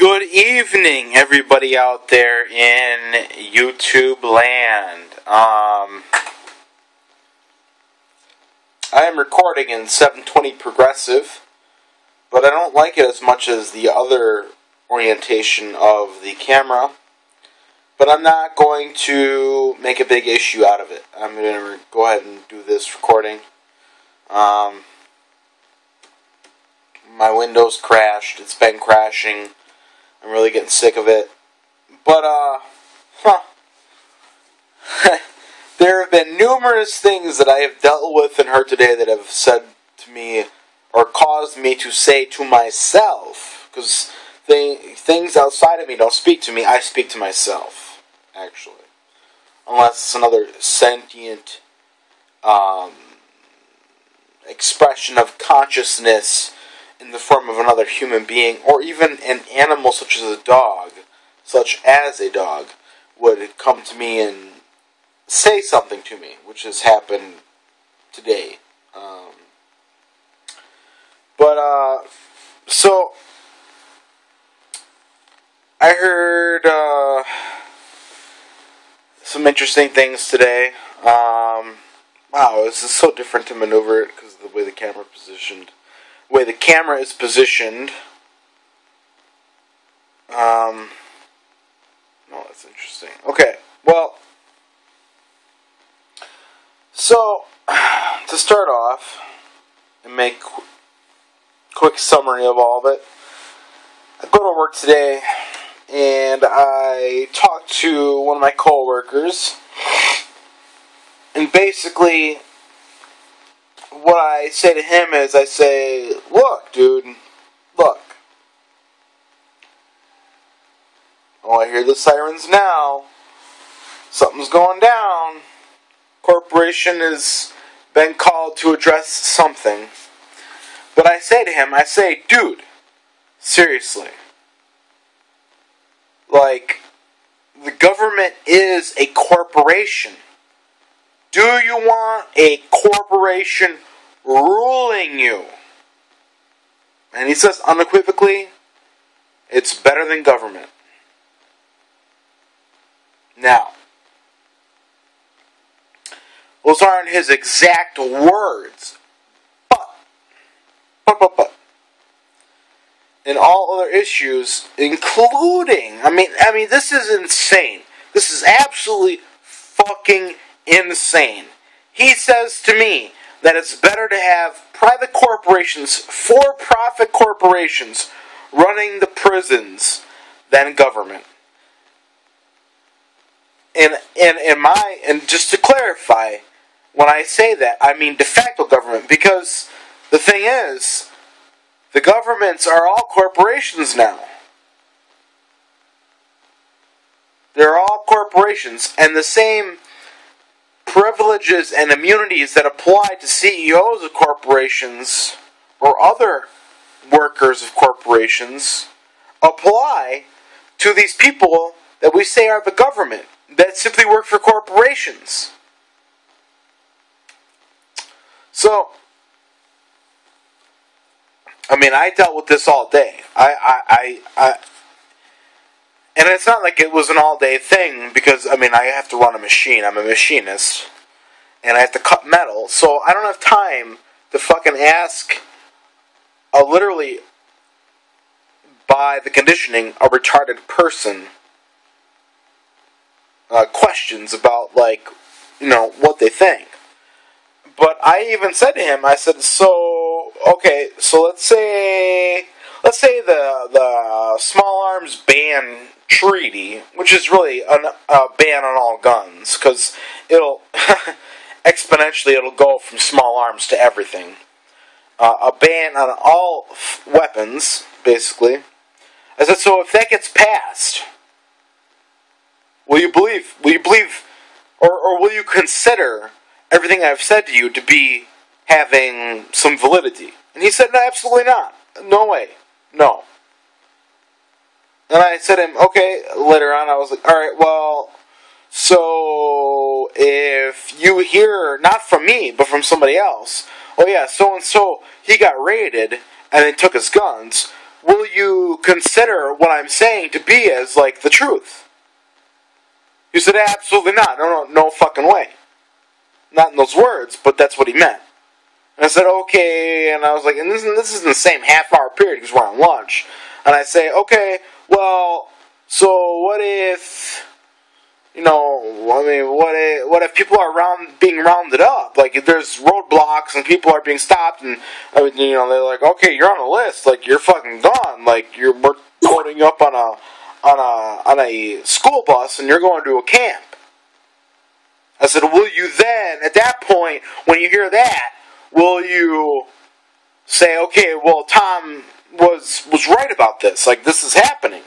Good evening, everybody out there in YouTube land. I am recording in 720 progressive, but I don't like it as much as the other orientation of the camera. But I'm not going to make a big issue out of it. I'm going to go ahead and do this recording. My Windows crashed. It's been crashing. I'm really getting sick of it. But, there have been numerous things that I have dealt with and heard today that have said to me, or caused me to say to myself, because things outside of me don't speak to me, I speak to myself, actually. Unless it's another sentient expression of consciousness in the form of another human being, or even an animal such as a dog, would come to me and say something to me, which has happened today. So I heard some interesting things today. Wow, this is so different to maneuver it because of the way the camera is positioned. No, that's interesting. Okay, well, so to start off and make quick summary of all of it, I go to work today and I talk to one of my coworkers, and basically what I say to him is, I say, look, dude, look. Oh, I hear the sirens now. Something's going down. Corporation has been called to address something. But I say to him, I say, dude, seriously. Like, the government is a corporation. Do you want a corporation ruling you? And he says unequivocally, it's better than government. Now, those aren't his exact words, but, in all other issues, including, I mean, this is insane. This is absolutely fucking insane. He says to me that it's better to have private corporations, for-profit corporations, running the prisons than government. And just to clarify, when I say that, I mean de facto government, because the thing is, the governments are all corporations now. They're all corporations, and the same privileges and immunities that apply to CEOs of corporations or other workers of corporations apply to these people that we say are the government, that simply work for corporations. So, I mean, I dealt with this all day. And it's not like it was an all-day thing, because, I mean, I have to run a machine. I'm a machinist. And I have to cut metal. So I don't have time to fucking ask literally, by the conditioning, a retarded person questions about, like, you know, what they think. But I even said to him, I said, so, okay, so let's say the Small Arms Ban Treaty, which is really a ban on all guns, because it'll, exponentially, it'll go from small arms to everything. A ban on all weapons, basically. I said, so if that gets passed, will you believe, or will you consider everything I've said to you to be having some validity? And he said, no, absolutely not. No way. No. And I said to him, okay, later on, I was like, alright, well, so if you hear, not from me, but from somebody else, oh yeah, so-and-so, he got raided, and they took his guns, will you consider what I'm saying to be as, like, the truth? He said, absolutely not. No fucking way. Not in those words, but that's what he meant. And I said, okay, and I was like, and this is in the same half-hour period because we're on lunch. And I say, okay, well, so what if, what if people are being rounded up? Like, if there's roadblocks and people are being stopped, and they're like, okay, you're on a list, like, you're fucking gone, like, we're loading up on a school bus, and you're going to a camp. I said, will you then, at that point, when you hear that, will you say, okay, well, Tom was right about this, like, this is happening?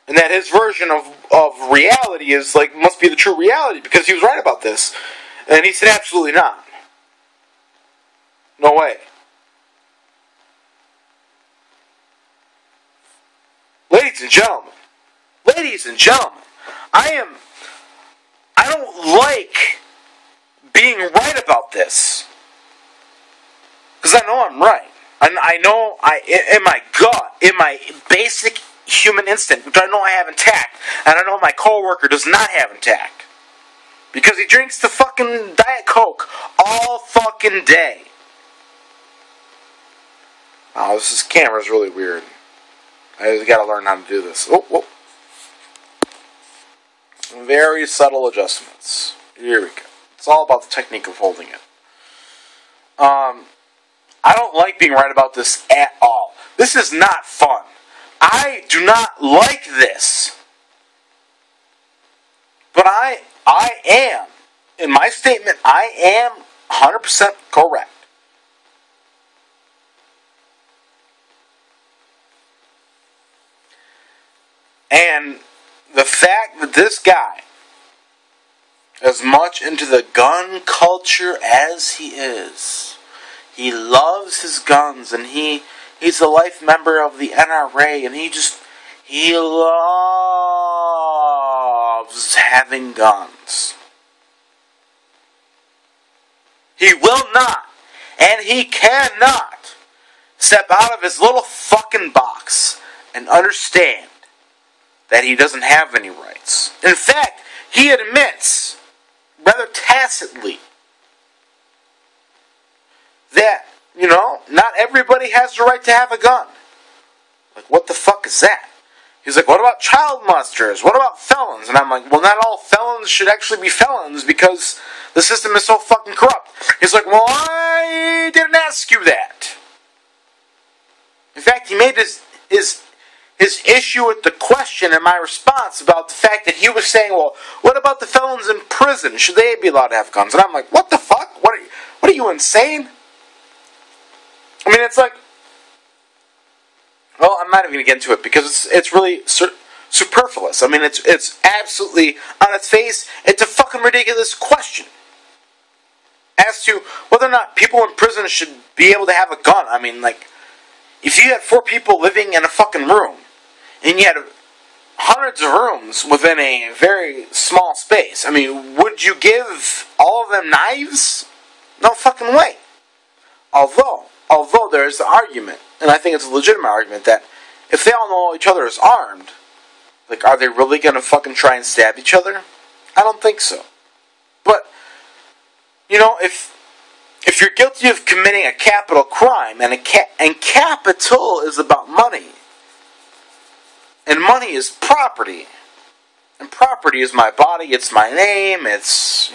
And that his version of reality is, like, must be the true reality, because he was right about this. And he said, absolutely not. No way. Ladies and gentlemen, I don't like being right about this. Because I know I'm right. And I know in my gut, in my basic human instinct, which I know I have intact, and I know my coworker does not have intact. Because he drinks the fucking Diet Coke all fucking day. Oh, this camera's really weird. I gotta learn how to do this. Oh. Very subtle adjustments. Here we go. It's all about the technique of holding it. I don't like being right about this at all. This is not fun. I do not like this. But I am, in my statement, I am 100% correct. And the fact that this guy, as much into the gun culture as he is, he loves his guns, and he's a life member of the NRA, and he loves having guns. He will not, and he cannot, step out of his little fucking box and understand that he doesn't have any rights. In fact, he admits, rather tacitly, that, not everybody has the right to have a gun. Like, what the fuck is that? He's like, what about child molesters? What about felons? And I'm like, well, not all felons should actually be felons because the system is so fucking corrupt. He's like, well, I didn't ask you that. In fact, he made his issue with the question and my response about the fact that he was saying, well, what about the felons in prison? Should they be allowed to have guns? And I'm like, what the fuck? What are you, insane? I mean, it's like, well, I'm not even going to get into it because it's really superfluous. I mean, it's absolutely, on its face, it's a fucking ridiculous question as to whether or not people in prison should be able to have a gun. I mean, like, if you had 4 people living in a fucking room, and you had hundreds of rooms within a very small space, I mean, would you give all of them knives? No fucking way. Although there is the argument, and I think it's a legitimate argument, that if they all know each other is armed, like, are they really going to fucking try and stab each other? I don't think so. But, if you're guilty of committing a capital crime, and capital is about money, and money is property, and property is my body, it's my name, it's,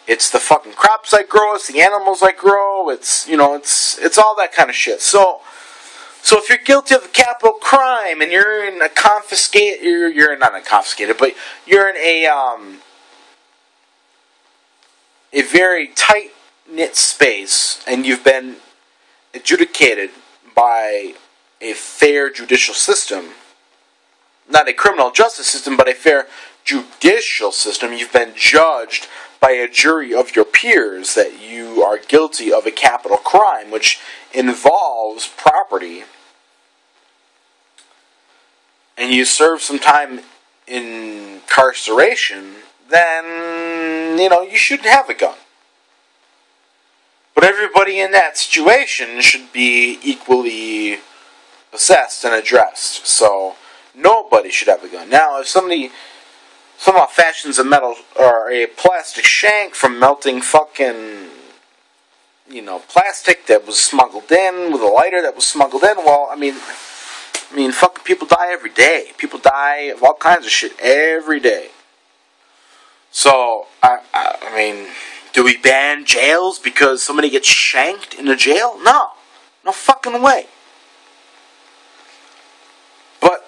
it's the fucking crops I grow, it's the animals I grow, it's all that kind of shit. So if you're guilty of a capital crime, and you're in a you're not a confiscated, but you're in a very tight-knit space, and you've been adjudicated by a fair judicial system, not a criminal justice system, but a fair judicial system, you've been judged by a jury of your peers that you are guilty of a capital crime, which involves property, and you serve some time in incarceration, then, you shouldn't have a gun. But everybody in that situation should be equally assessed and addressed. So nobody should have a gun. Now, if somebody somehow fashions a metal or a plastic shank from melting fucking, plastic that was smuggled in with a lighter that was smuggled in, well, I mean, fucking people die every day. People die of all kinds of shit every day. So, I mean, do we ban jails because somebody gets shanked in a jail? No. No fucking way. But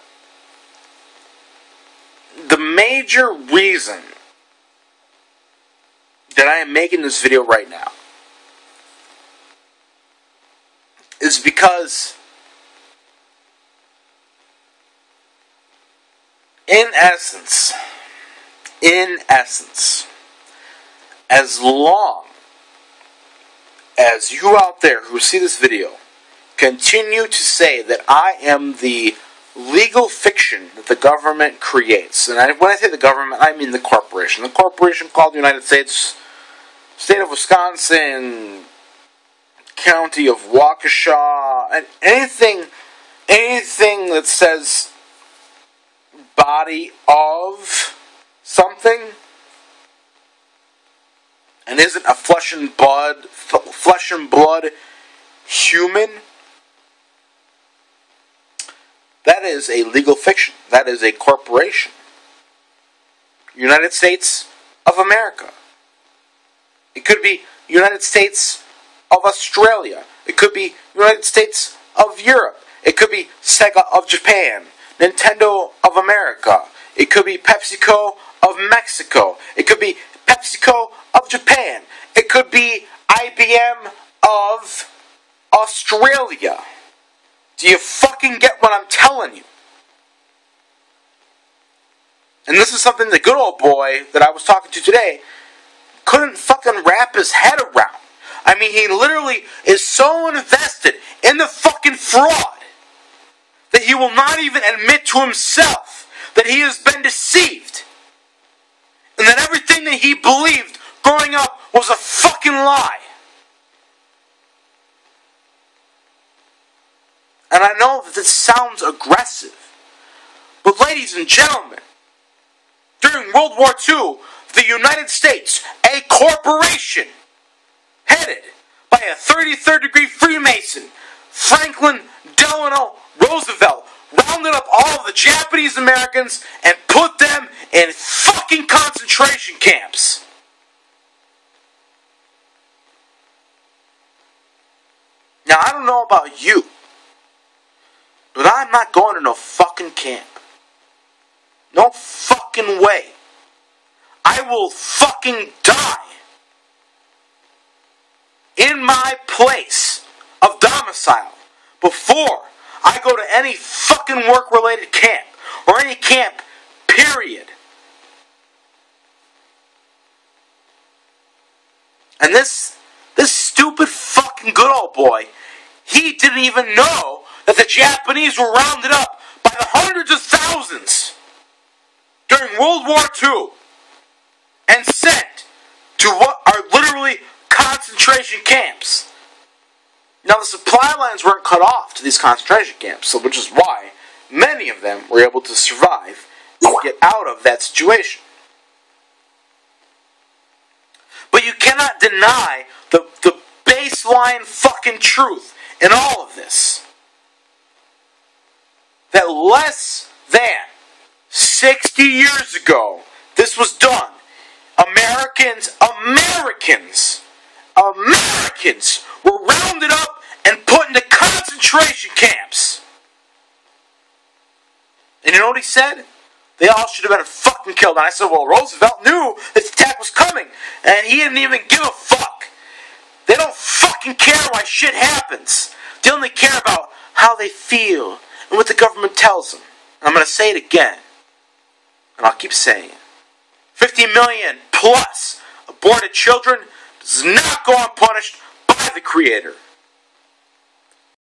the major reason that I am making this video right now is because in essence, as long as you out there who see this video continue to say that I am the legal fiction that the government creates, and when I say the government, I mean the corporation called the United States, state of Wisconsin, county of Waukesha, and anything that says body of something and isn't a flesh and blood human, that is a legal fiction. That is a corporation. United States of America. It could be United States of Australia. It could be United States of Europe. It could be Sega of Japan. Nintendo of America. It could be PepsiCo of Mexico. It could be PepsiCo of Japan. It could be IBM of Australia. Do you fucking get what I'm telling you? And this is something the good old boy that I was talking to today couldn't fucking wrap his head around. I mean, he literally is so invested in the fucking fraud that he will not even admit to himself that he has been deceived. And that everything that he believed growing up was a fucking lie. And I know that this sounds aggressive, but ladies and gentlemen, during World War II, the United States, a corporation headed by a 33rd degree Freemason, Franklin Delano Roosevelt, rounded up all of the Japanese Americans and put them in fucking concentration camps. Now, I don't know about you, but I'm not going to no fucking camp. No fucking way. I will fucking die in my place of domicile before I go to any fucking work-related camp or any camp, period. And this stupid fucking good old boy, he didn't even know that the Japanese were rounded up by the hundreds of thousands during World War II and sent to what are literally concentration camps. Now, the supply lines weren't cut off to these concentration camps, so which is why many of them were able to survive and get out of that situation. But you cannot deny the baseline fucking truth in all of this. That less than 60 years ago, this was done. Americans were rounded up and put into concentration camps. And you know what he said? They all should have been fucking killed. And I said, well, Roosevelt knew this attack was coming, and he didn't even give a fuck. They don't fucking care why shit happens. They only care about how they feel and what the government tells them. And I'm going to say it again, and I'll keep saying it. 50 million plus aborted children does not go unpunished by the Creator.